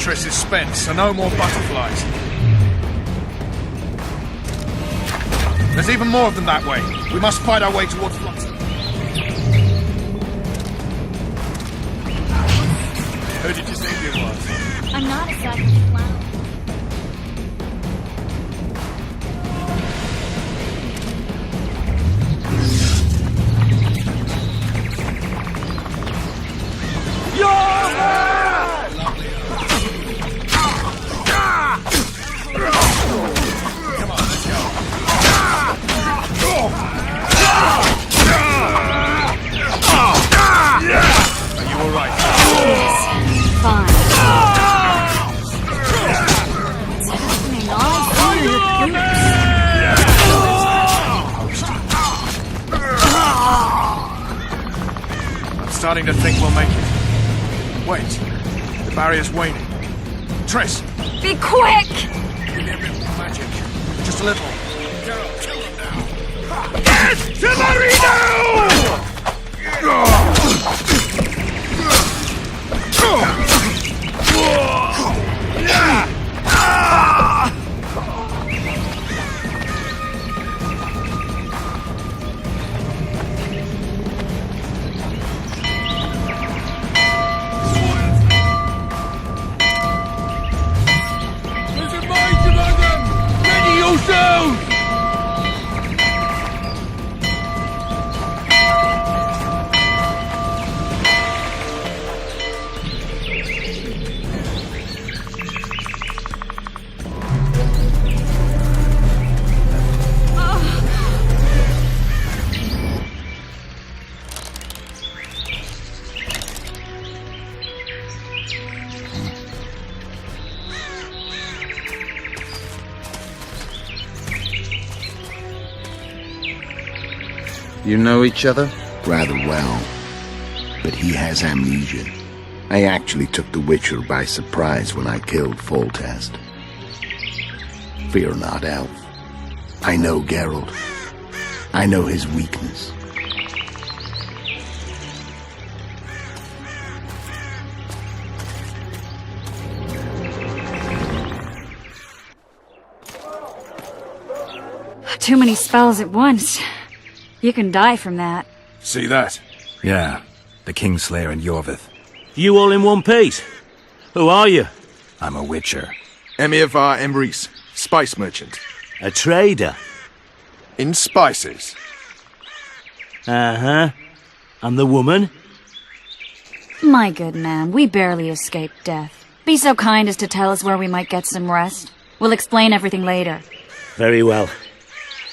Enchantress is spent, so no more butterflies. There's even more of them that way. We must fight our way towards Flux. Who did you think it was? I'm not a second clown. Starting to think we'll make it. Wait, the barrier's waning. Triss! Be quick! Give me a bit more magic. Just a little. Geralt, kill them now. Get to You know each other? Rather well. But he has amnesia. I actually took the Witcher by surprise when I killed Foltest. Fear not, Elf. I know Geralt. I know his weakness. Too many spells at once. You can die from that. See that? Yeah, the Kingslayer and Yorvith. You all in one piece? Who are you? I'm a witcher. Emir var Emrys, spice merchant. A trader? In spices. Uh-huh. And the woman? My good man, we barely escaped death. Be so kind as to tell us where we might get some rest. We'll explain everything later. Very well.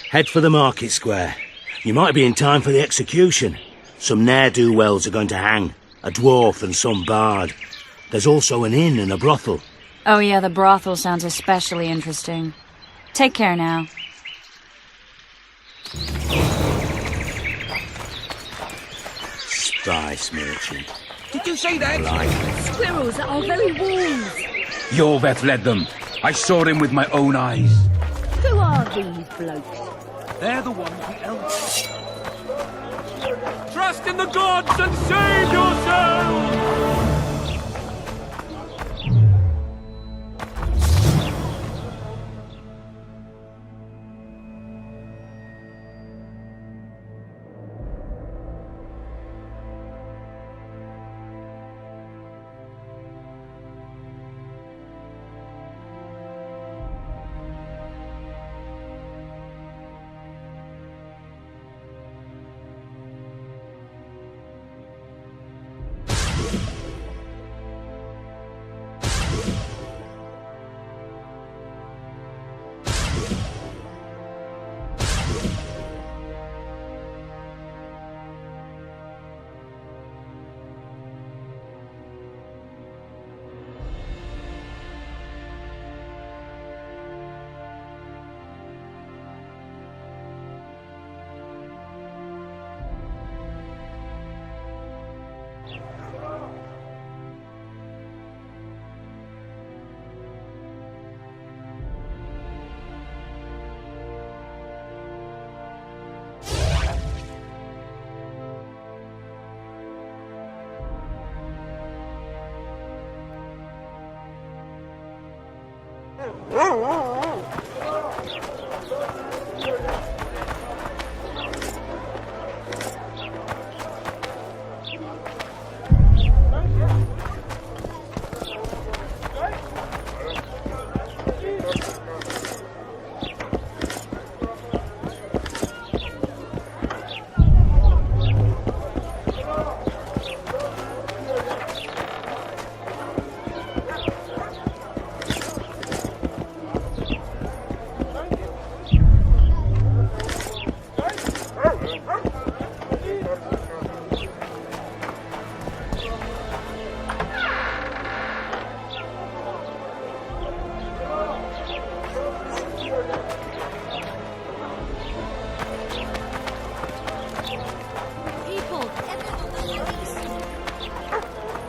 Head for the market square. You might be in time for the execution. Some ne'er-do-wells are going to hang. A dwarf and some bard. There's also an inn and a brothel. Oh yeah, the brothel sounds especially interesting. Take care now. Spice merchant. Did you say that? Like Squirrels at our very walls. Yorveth led them. I saw him with my own eyes. Who are these blokes? They're the ones the elves. Trust in the gods and save yourselves!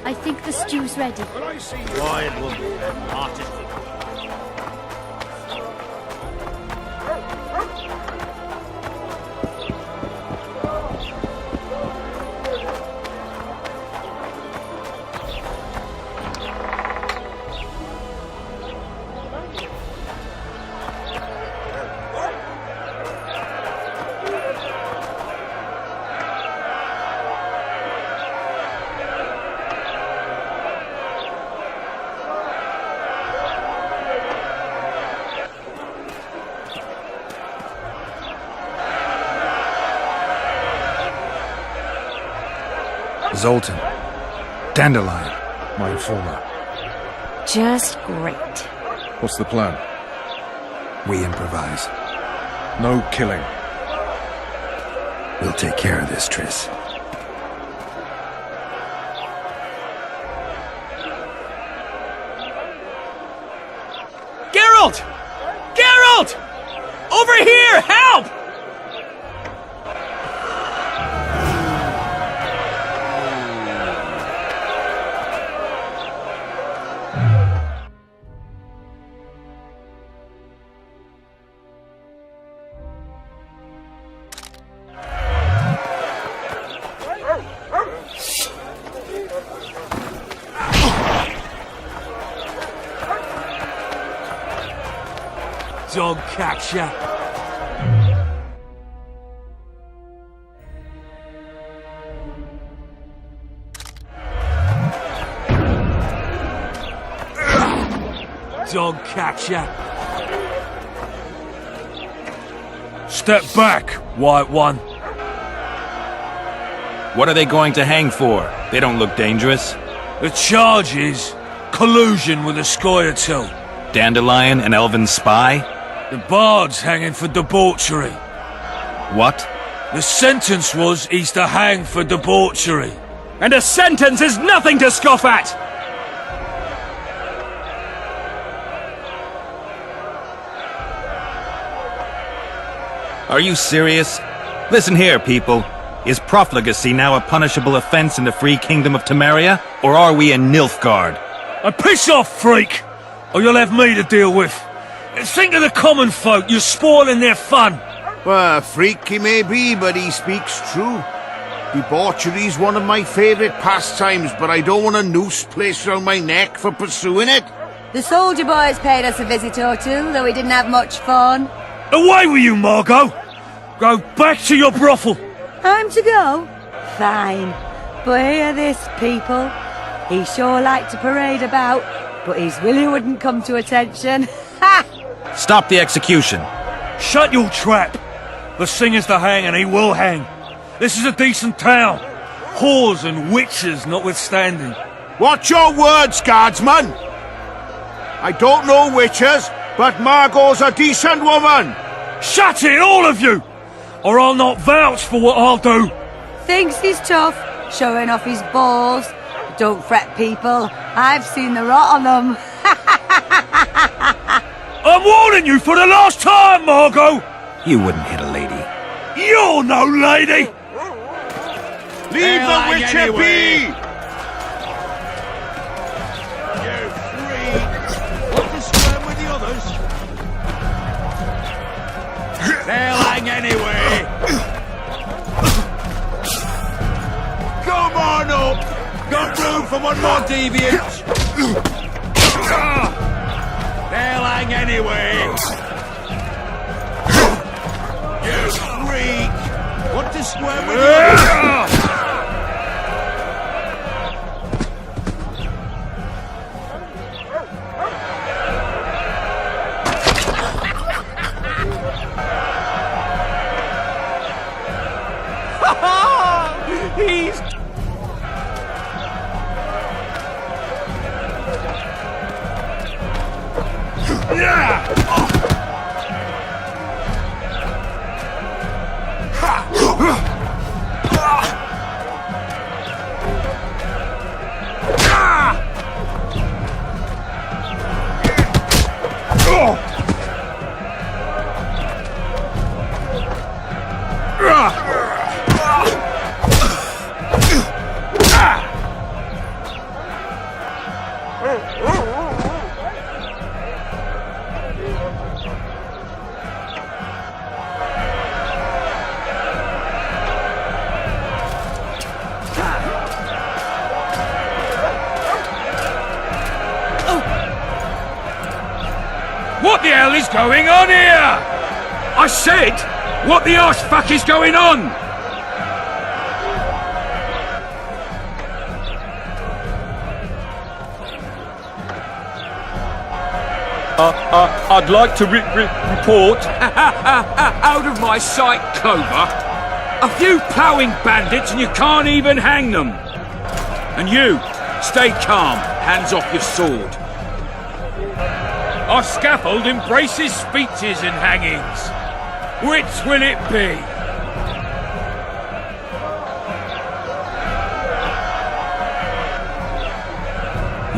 I think the stew's ready. Quiet, woman. Artist. Zoltan. Dandelion, my informer. Just great. What's the plan? We improvise. No killing. We'll take care of this, Triss. Geralt! Geralt! Over here! Help! Dog catcher. Dog catcher. Step back, White One. What are they going to hang for? They don't look dangerous. The charge is collusion with a Scoia'tael. Dandelion, an elven spy? The bard's hanging for debauchery. What? The sentence was he's to hang for debauchery. And a sentence is nothing to scoff at! Are you serious? Listen here, people. Is profligacy now a punishable offense in the free kingdom of Temeria? Or are we in Nilfgaard? Piss off, freak! Or you'll have me to deal with. Think of the common folk, you're spoiling their fun. Well, a freak he may be, but he speaks true. Debauchery's one of my favourite pastimes, but I don't want a noose placed around my neck for pursuing it. The soldier boys paid us a visit or two, though we didn't have much fun. Away with you, Margot! Go back to your brothel! I'm to go? Fine. But hear this, people. He sure liked to parade about, but his Willie wouldn't come to attention. Ha! Stop the execution. Shut your trap! The singer's to hang and he will hang. This is a decent town. Whores and witches notwithstanding. Watch your words, guardsman! I don't know witches, but Margot's a decent woman! Shut it, all of you! Or I'll not vouch for what I'll do! Thinks he's tough, showing off his balls. Don't fret, people. I've seen the rot on them. I'm warning you for the last time, Margot! You wouldn't hit a lady. You're no lady! Leave the witcher be! You freak! Want to swim with the others? They'll hang anyway! Come on up! Got room for one more deviant! They'll tail hang anyway? You freak! Want to square with you? He's... What the hell is going on here? I said, what the arse fuck is going on? I'd like to report out of my sight, Clover. A few ploughing bandits and you can't even hang them. And you, stay calm, hands off your sword. Our scaffold embraces speeches and hangings. Which will it be?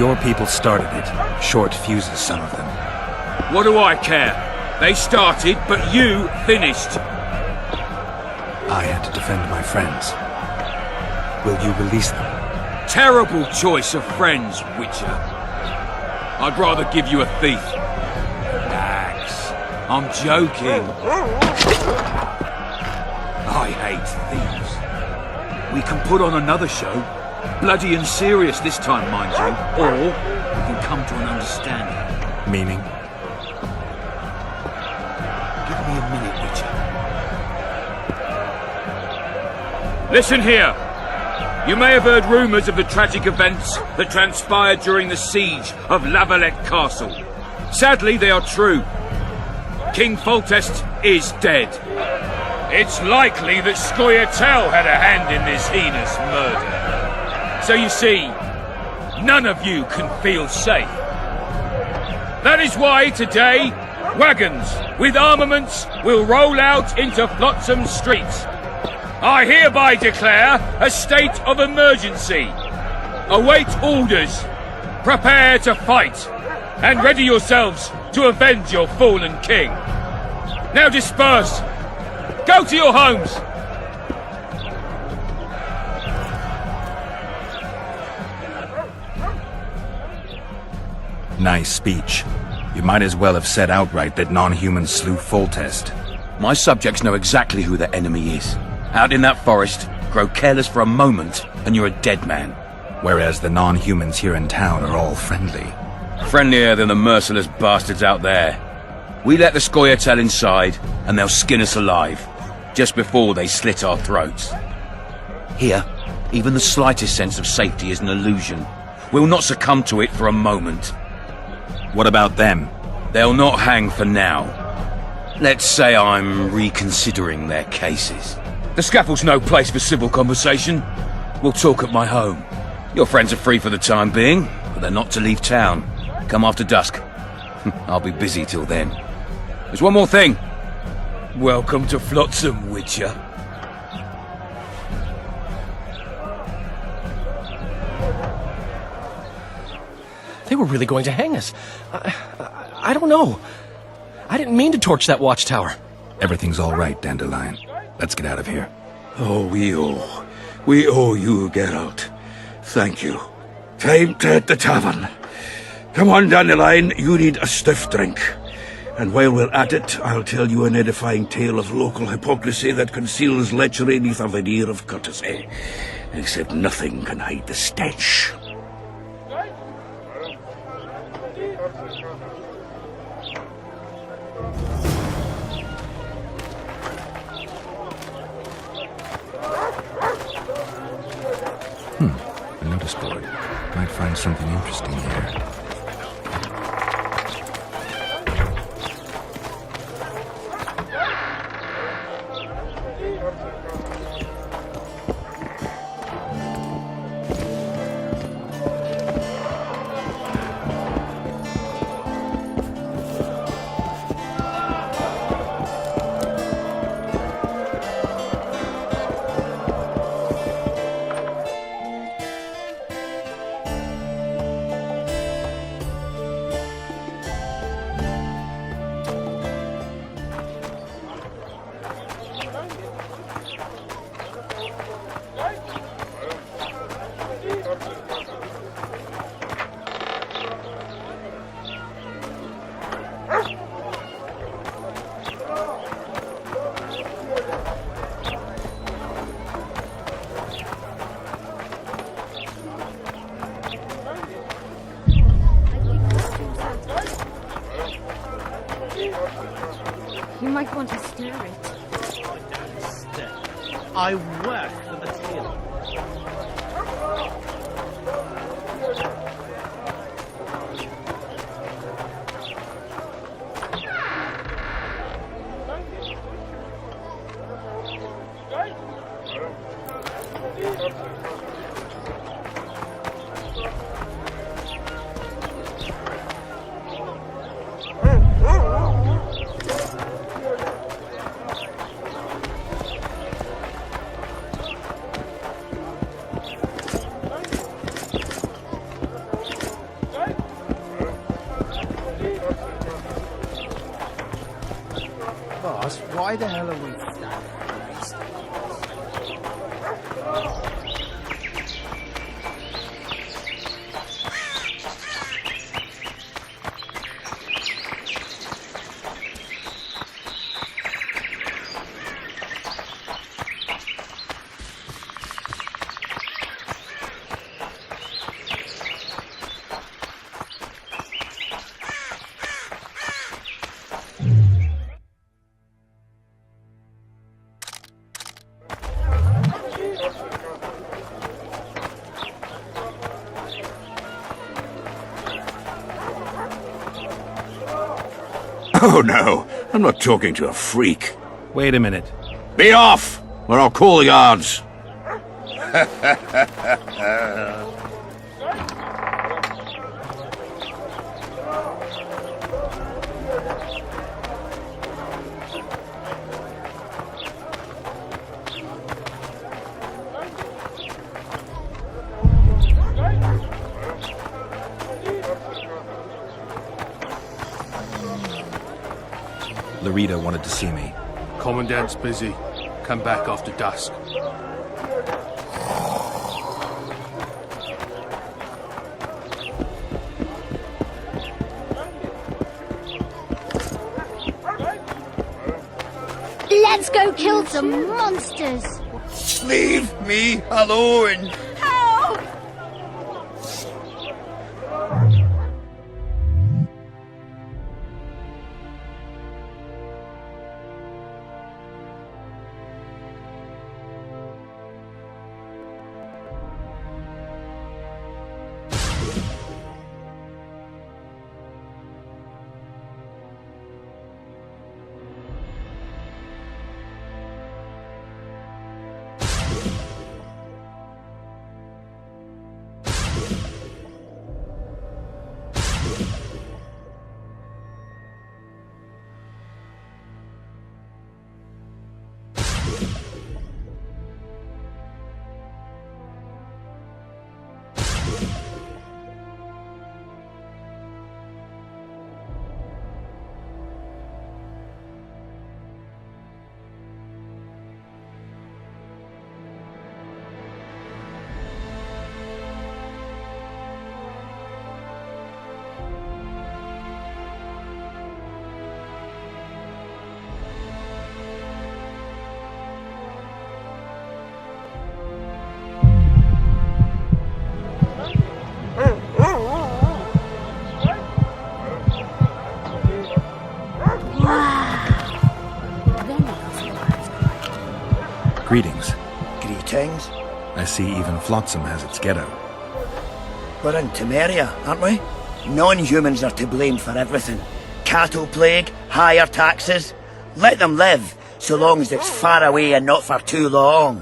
Your people started it. Short fuses, some of them. What do I care? They started, but you finished. I had to defend my friends. Will you release them? Terrible choice of friends, Witcher. I'd rather give you a thief. Relax. I'm joking. I hate thieves. We can put on another show. Bloody and serious this time, mind you. Or we can come to an understanding. Meaning? Give me a minute, Witcher. Listen here. You may have heard rumours of the tragic events that transpired during the siege of Lavalette Castle. Sadly, they are true. King Foltest is dead. It's likely that Scoia'tael had a hand in this heinous murder. So you see, none of you can feel safe. That is why today, wagons with armaments will roll out into Flotsam streets. I hereby declare a state of emergency. Await orders. Prepare to fight. And ready yourselves to avenge your fallen king. Now disperse. Go to your homes. Nice speech. You might as well have said outright that non-humans slew Foltest. My subjects know exactly who their enemy is. Out in that forest, grow careless for a moment, and you're a dead man. Whereas the non-humans here in town are all friendly. Friendlier than the merciless bastards out there. We let the Scoia'tael inside, and they'll skin us alive, just before they slit our throats. Here, even the slightest sense of safety is an illusion. We'll not succumb to it for a moment. What about them? They'll not hang for now. Let's say I'm reconsidering their cases. The scaffold's no place for civil conversation. We'll talk at my home. Your friends are free for the time being, but they're not to leave town. Come after dusk. I'll be busy till then. There's one more thing. Welcome to Flotsam, Witcher. They were really going to hang us. I don't know. I didn't mean to torch that watchtower. Everything's all right, Dandelion. Let's get out of here. Oh, we owe you, Geralt. Thank you. Time to hit the tavern. Come on, Dandelion, you need a stiff drink. And while we're at it, I'll tell you an edifying tale of local hypocrisy that conceals lechery neath a veneer of courtesy. Except nothing can hide the stench. A notice board. Might find something interesting here. You might want to stir it. I work for the tailor. Boss, why the hell are we standing? Oh, no. I'm not talking to a freak. Wait a minute. Be off, or I'll call the guards. Larita wanted to see me. Commandant's busy. Come back after dusk. Let's go kill some monsters! Leave me alone! Help! see even Flotsam has its ghetto. We're in Temeria, aren't we? Non-humans are to blame for everything. Cattle plague, higher taxes. Let them live, so long as it's far away and not for too long.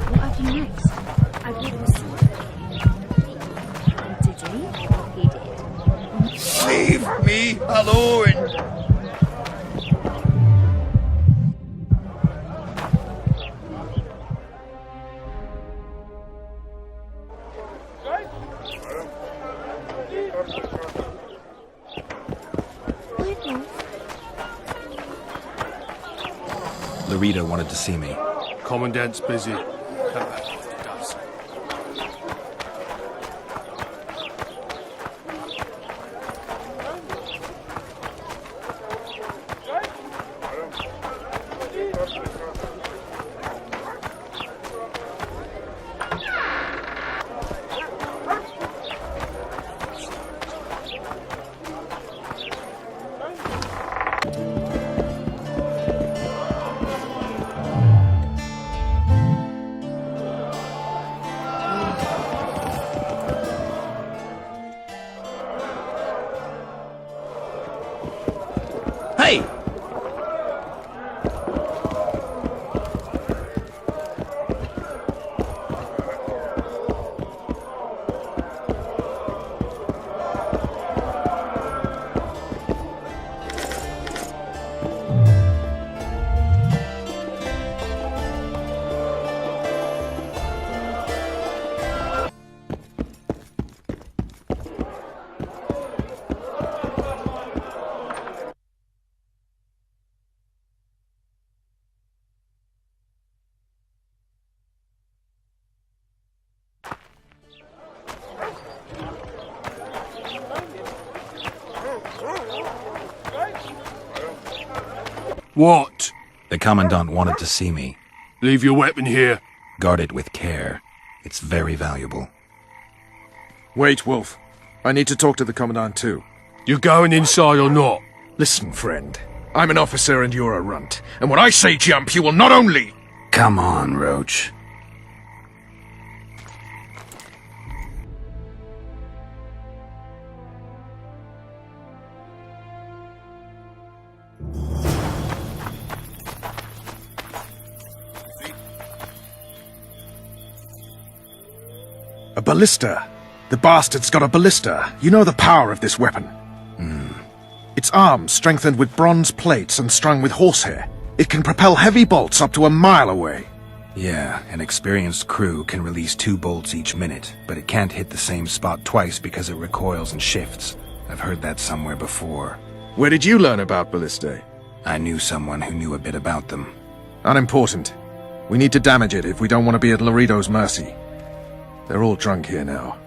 What happened next? I bought a Did he? He did. Leave me alone! Laredo wanted to see me. Commandant's busy. Come back after dusk. Hey! What? The Commandant wanted to see me. Leave your weapon here. Guard it with care. It's very valuable. Wait, Wolf. I need to talk to the Commandant too. You going inside or not? Listen, friend. I'm an officer and you're a runt. And when I say jump, you will not only... Come on, Roach. A ballista. The bastard's got a ballista. You know the power of this weapon. Its arms strengthened with bronze plates and strung with horsehair. It can propel heavy bolts up to a mile away. Yeah, an experienced crew can release 2 bolts each minute, but it can't hit the same spot twice because it recoils and shifts. I've heard that somewhere before. Where did you learn about ballistae? I knew someone who knew a bit about them. Unimportant. We need to damage it if we don't want to be at Laredo's mercy. They're all drunk here now.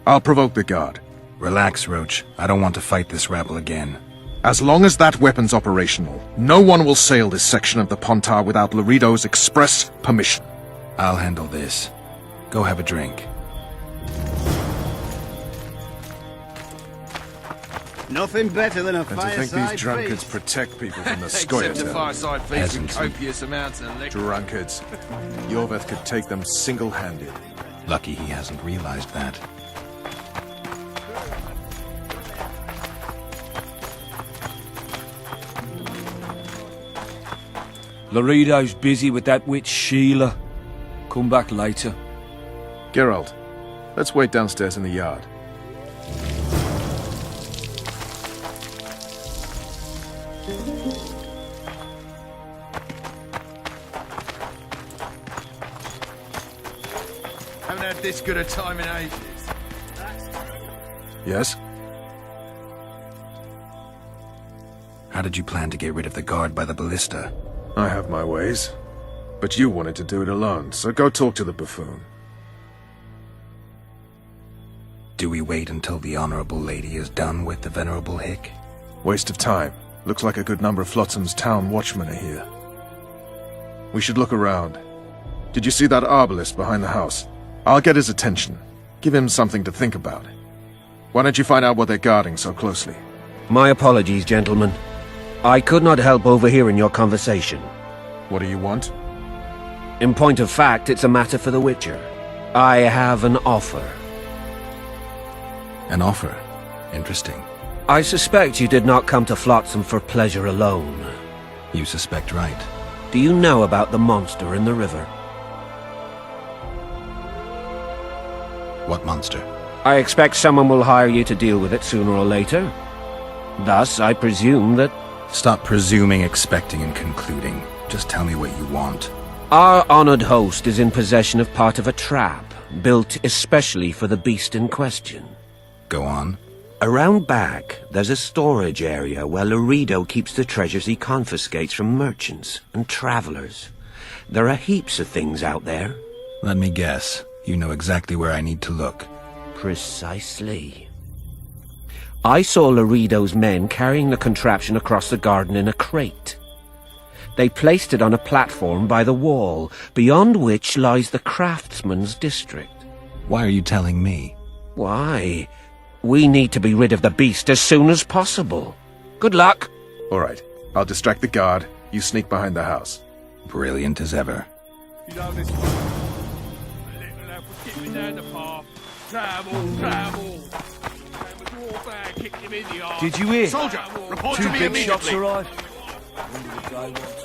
I'll provoke the guard. Relax, Roach. I don't want to fight this rabble again. As long as that weapon's operational, no one will sail this section of the Pontar without Laredo's express permission. I'll handle this. Go have a drink. Nothing better than a And to think fireside these drunkards feast. protect people from the Except a Scoia'tael. fireside feast with Peasants. copious amounts of liquor. Drunkards. Yorveth could take them single-handed. Lucky he hasn't realized that. Laredo's busy with that witch Sheila. Come back later. Geralt, let's wait downstairs in the yard. Haven't had this good a time in ages. Yes? How did you plan to get rid of the guard by the ballista? I have my ways. But you wanted to do it alone, so go talk to the buffoon. Do we wait until the Honorable Lady is done with the Venerable Hick? Waste of time. Looks like a good number of Flotsam's town watchmen are here. We should look around. Did you see that arbalist behind the house? I'll get his attention. Give him something to think about. Why don't you find out what they're guarding so closely? My apologies, gentlemen. I could not help overhearing your conversation. What do you want? In point of fact, it's a matter for the Witcher. I have an offer. An offer? Interesting. I suspect you did not come to Flotsam for pleasure alone. You suspect right. Do you know about the monster in the river? What monster? I expect someone will hire you to deal with it sooner or later. Thus, I presume that... Stop presuming, expecting, and concluding. Just tell me what you want. Our honored host is in possession of part of a trap, built especially for the beast in question. Go on. Around back, there's a storage area where Laredo keeps the treasures he confiscates from merchants and travelers. There are heaps of things out there. Let me guess. You know exactly where I need to look. Precisely. I saw Laredo's men carrying the contraption across the garden in a crate. They placed it on a platform by the wall, beyond which lies the craftsman's district. Why are you telling me? Why? We need to be rid of the beast as soon as possible. Good luck. All right. I'll distract the guard. You sneak behind the house. Brilliant as ever. You know this one. A little lad was getting down the path. Travel, travel. And the dwarf bag kicked him in the arse. Did you hear? Soldier, report Two to me big immediately. shots arrived. When did the guy want?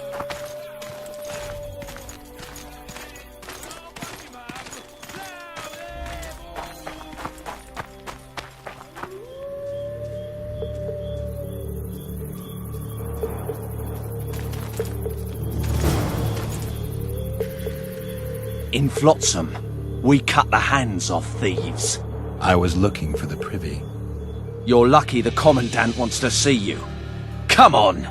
In Flotsam, we cut the hands off thieves. I was looking for the privy. You're lucky the Commandant wants to see you. Come on!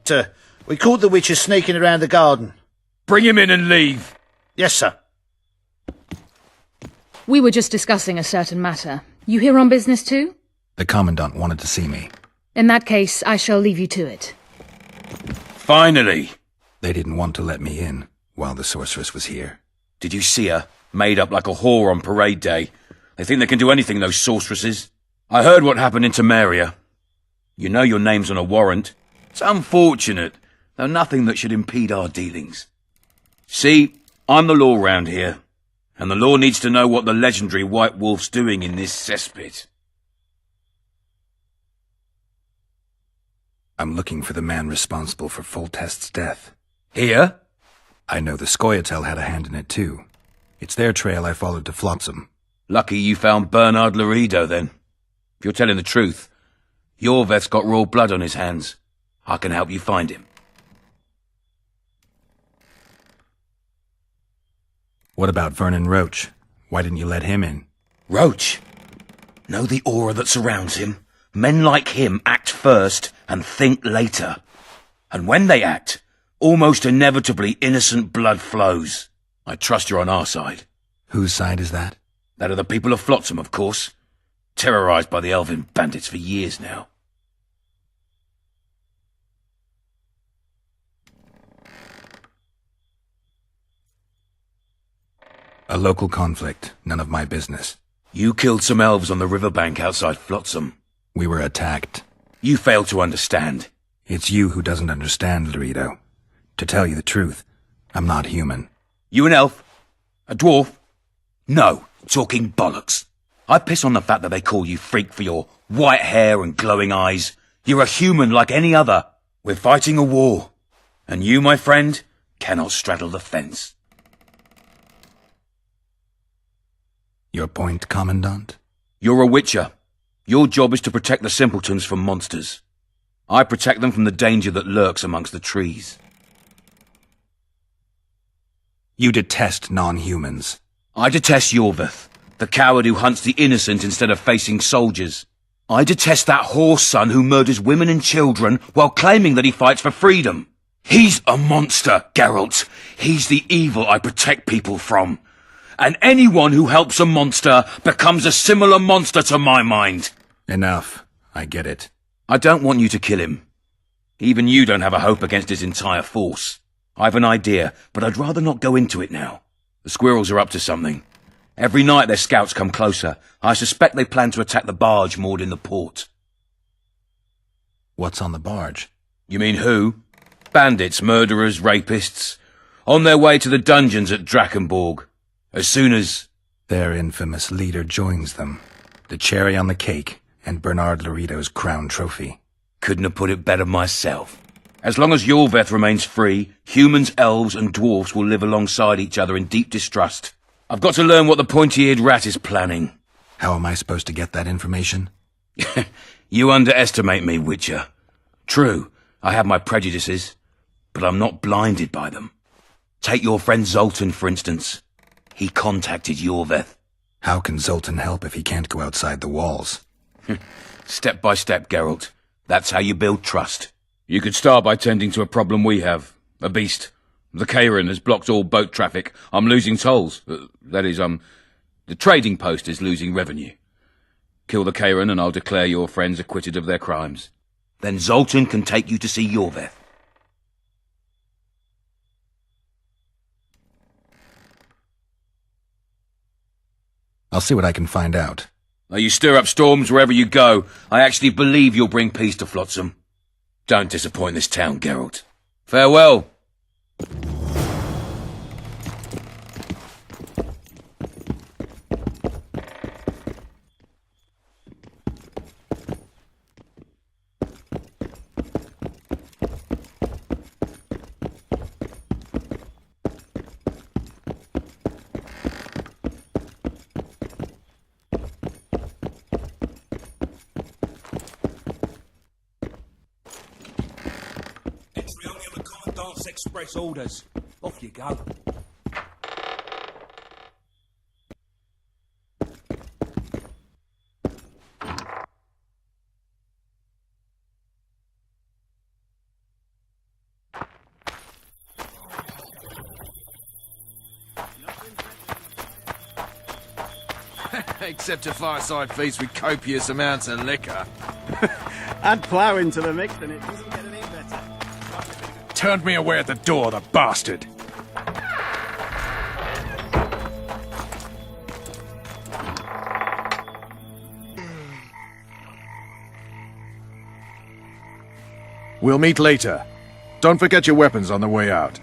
Sir, we caught the Witcher sneaking around the garden. Bring him in and leave. Yes, sir. We were just discussing a certain matter. You here on business too? The Commandant wanted to see me. In that case, I shall leave you to it. Finally! They didn't want to let me in while the sorceress was here. Did you see her? Made up like a whore on parade day. They think they can do anything, those sorceresses. I heard what happened in Temeria. You know your name's on a warrant. It's unfortunate, though nothing that should impede our dealings. See, I'm the law round here, and the law needs to know what the legendary White Wolf's doing in this cesspit. I'm looking for the man responsible for Foltest's death. Here? I know the Scoia'tael had a hand in it too. It's their trail I followed to Flotsam. Lucky you found Bernard Laredo, then. If you're telling the truth, Yorveth's got raw blood on his hands. I can help you find him. What about Vernon Roach? Why didn't you let him in? Roach? Know the aura that surrounds him? Men like him act first and think later. And when they act, almost inevitably innocent blood flows. I trust you're on our side. Whose side is that? That of the people of Flotsam, of course. Terrorized by the elven bandits for years now. A local conflict, none of my business. You killed some elves on the riverbank outside Flotsam. We were attacked. You failed to understand. It's you who doesn't understand, Laredo. To tell you the truth, I'm not human. You an elf? A dwarf? No, talking bollocks. I piss on the fact that they call you freak for your white hair and glowing eyes. You're a human like any other. We're fighting a war. And you, my friend, cannot straddle the fence. Your point, Commandant? You're a witcher. Your job is to protect the simpletons from monsters. I protect them from the danger that lurks amongst the trees. You detest non-humans. I detest Yorveth, the coward who hunts the innocent instead of facing soldiers. I detest that whore son who murders women and children while claiming that he fights for freedom. He's a monster, Geralt. He's the evil I protect people from. And anyone who helps a monster becomes a similar monster to my mind. Enough. I get it. I don't want you to kill him. Even you don't have a hope against his entire force. I've an idea, but I'd rather not go into it now. The squirrels are up to something. Every night their scouts come closer. I suspect they plan to attack the barge moored in the port. What's on the barge? You mean who? Bandits, murderers, rapists. On their way to the dungeons at Drakenborg. As soon as... Their infamous leader joins them. The cherry on the cake, and Bernard Laredo's crown trophy. Couldn't have put it better myself. As long as Yorveth remains free, humans, elves, and dwarfs will live alongside each other in deep distrust. I've got to learn what the pointy-eared rat is planning. How am I supposed to get that information? You underestimate me, Witcher. True, I have my prejudices, but I'm not blinded by them. Take your friend Zoltan, for instance. He contacted Yorveth. How can Zoltan help if he can't go outside the walls? Step by step, Geralt. That's how you build trust. You could start by tending to a problem we have. A beast. The Kairan has blocked all boat traffic. I'm losing tolls. That is, the trading post is losing revenue. Kill the Kairan and I'll declare your friends acquitted of their crimes. Then Zoltan can take you to see Yorveth. I'll see what I can find out. Now you stir up storms wherever you go. I actually believe you'll bring peace to Flotsam. Don't disappoint this town, Geralt. Farewell. Express orders. Off you go. Except a fireside feast with copious amounts of liquor. Add plough into the mix and it doesn't get any better. Turned me away at the door, the bastard! We'll meet later. Don't forget your weapons on the way out.